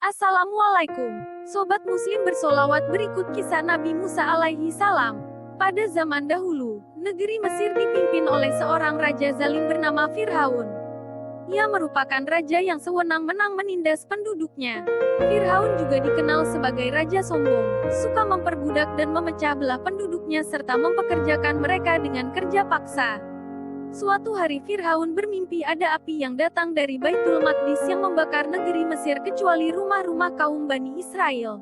Assalamualaikum. Sobat Muslim, bersolawat berikut kisah Nabi Musa alaihi salam. Pada zaman dahulu, negeri Mesir dipimpin oleh seorang raja zalim bernama Fir'aun. Ia merupakan raja yang sewenang-wenang menindas penduduknya. Fir'aun juga dikenal sebagai raja sombong, suka memperbudak dan memecah belah penduduknya serta mempekerjakan mereka dengan kerja paksa. Suatu hari Fir'aun bermimpi ada api yang datang dari Baitul Maqdis yang membakar negeri Mesir kecuali rumah-rumah kaum Bani Israel.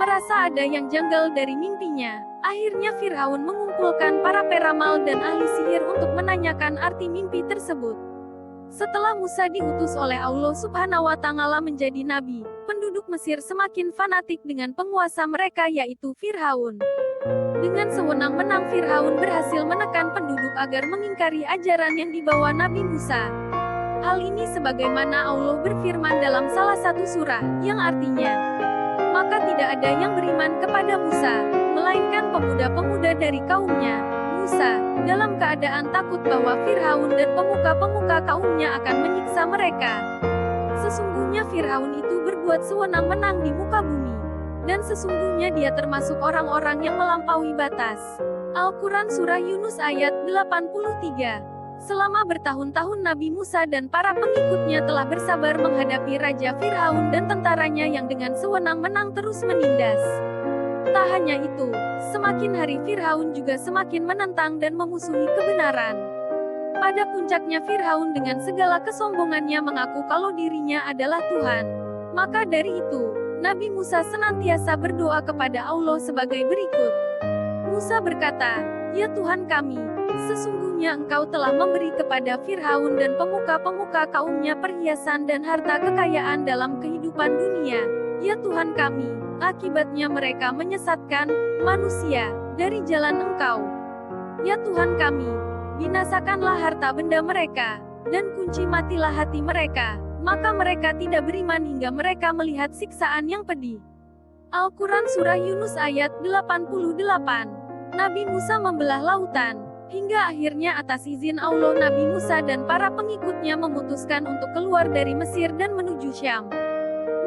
Merasa ada yang janggal dari mimpinya, akhirnya Fir'aun mengumpulkan para peramal dan ahli sihir untuk menanyakan arti mimpi tersebut. Setelah Musa diutus oleh Allah Subhanahu wa Ta'ala menjadi nabi, penduduk Mesir semakin fanatik dengan penguasa mereka yaitu Fir'aun. Dengan sewenang-wenang Fir'aun berhasil menekan penduduk agar mengingkari ajaran yang dibawa Nabi Musa. Hal ini sebagaimana Allah berfirman dalam salah satu surah, yang artinya, maka tidak ada yang beriman kepada Musa, melainkan pemuda-pemuda dari kaumnya. Musa, dalam keadaan takut bahwa Fir'aun dan pemuka-pemuka kaumnya akan menyiksa mereka. Sesungguhnya Fir'aun itu berbuat sewenang-wenang di muka bumi. Dan sesungguhnya dia termasuk orang-orang yang melampaui batas. Al-Quran Surah Yunus ayat 83. Selama bertahun-tahun Nabi Musa dan para pengikutnya telah bersabar menghadapi Raja Fir'aun dan tentaranya yang dengan sewenang-wenang terus menindas. Tak hanya itu, semakin hari Fir'aun juga semakin menentang dan memusuhi kebenaran. Pada puncaknya Fir'aun dengan segala kesombongannya mengaku kalau dirinya adalah Tuhan. Maka dari itu, Nabi Musa senantiasa berdoa kepada Allah sebagai berikut. Musa berkata, "Ya Tuhan kami, sesungguhnya Engkau telah memberi kepada Fir'aun dan pemuka-pemuka kaumnya perhiasan dan harta kekayaan dalam kehidupan dunia. Ya Tuhan kami, akibatnya mereka menyesatkan manusia dari jalan Engkau. Ya Tuhan kami, binasakanlah harta benda mereka, dan kunci matilah hati mereka. Maka mereka tidak beriman hingga mereka melihat siksaan yang pedih." Al-Quran Surah Yunus ayat 88. Nabi Musa membelah lautan, hingga akhirnya atas izin Allah Nabi Musa dan para pengikutnya memutuskan untuk keluar dari Mesir dan menuju Syam.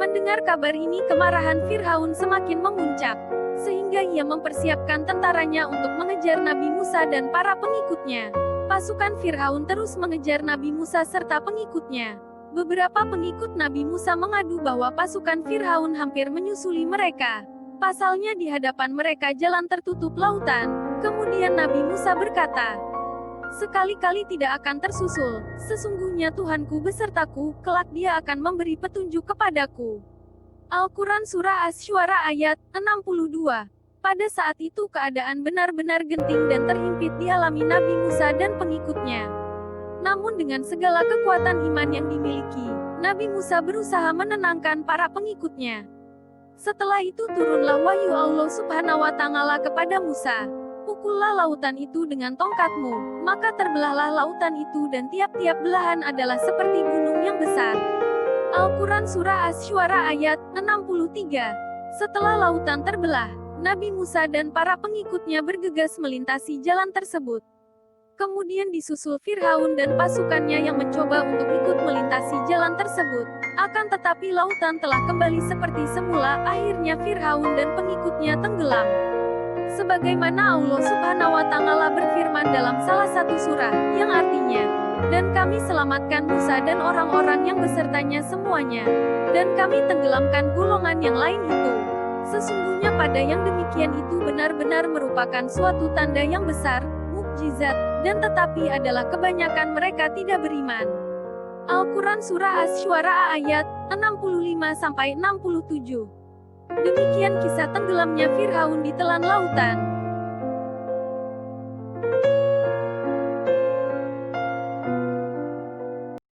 Mendengar kabar ini kemarahan Fir'aun semakin memuncak, sehingga ia mempersiapkan tentaranya untuk mengejar Nabi Musa dan para pengikutnya. Pasukan Fir'aun terus mengejar Nabi Musa serta pengikutnya. Beberapa pengikut Nabi Musa mengadu bahwa pasukan Fir'aun hampir menyusuli mereka. Pasalnya di hadapan mereka jalan tertutup lautan. Kemudian Nabi Musa berkata, "Sekali-kali tidak akan tersusul, sesungguhnya Tuhanku besertaku, kelak Dia akan memberi petunjuk kepadaku." Al-Quran Surah Asy-Syu'ara ayat 62. Pada saat itu keadaan benar-benar genting dan terhimpit dialami Nabi Musa dan pengikutnya. Namun dengan segala kekuatan iman yang dimiliki, Nabi Musa berusaha menenangkan para pengikutnya. Setelah itu turunlah wahyu Allah Subhanahu wa Ta'ala kepada Musa. "Pukullah lautan itu dengan tongkatmu, maka terbelahlah lautan itu dan tiap-tiap belahan adalah seperti gunung yang besar." Al-Quran Surah Asy-Syu'ara ayat 63. Setelah lautan terbelah, Nabi Musa dan para pengikutnya bergegas melintasi jalan tersebut. Kemudian disusul Fir'aun dan pasukannya yang mencoba untuk ikut melintasi jalan tersebut. Akan tetapi lautan telah kembali seperti semula, akhirnya Fir'aun dan pengikutnya tenggelam. Sebagaimana Allah Subhanahu wa Ta'ala berfirman dalam salah satu surah, yang artinya, "Dan kami selamatkan Musa dan orang-orang yang besertanya semuanya. Dan kami tenggelamkan golongan yang lain itu. Sesungguhnya pada yang demikian itu benar-benar merupakan suatu tanda yang besar, mukjizat, dan tetapi adalah kebanyakan mereka tidak beriman." Al-Quran Surah Asy-Syu'ara ayat 65-67. Demikian kisah tenggelamnya Fir'aun di telan lautan.